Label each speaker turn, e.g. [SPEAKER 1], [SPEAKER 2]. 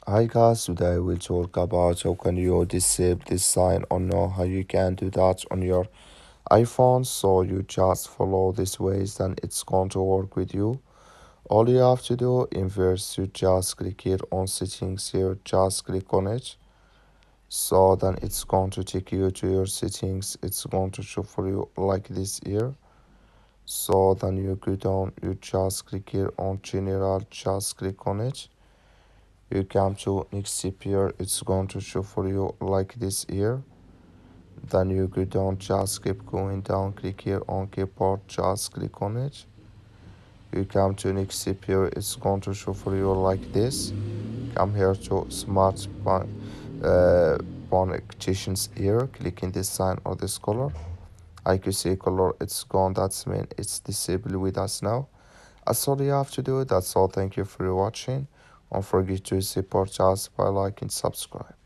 [SPEAKER 1] Hi guys, today we'll talk about how can you disable this sign or know how you can do that on your iPhone. So you just follow these ways and it's going to work with you. All you have to do in first you just click here on settings here, just click on it. So then it's going to take you to your settings. It's going to show for you like this here. So then you go down, you just click here on general, just click on it. You come to next step here, it's going to show for you like this here. Then you go down, just keep going down, click here on keyboard, just click on it. You come to next step here, it's going to show for you like this. Come here to smart uh, punctuations here, click in this sign or this color. I can see color, it's gone, that's mean it's disabled with us now. That's all you have to do, that's all. Thank you for watching. Don't forget to support us by liking and subscribe.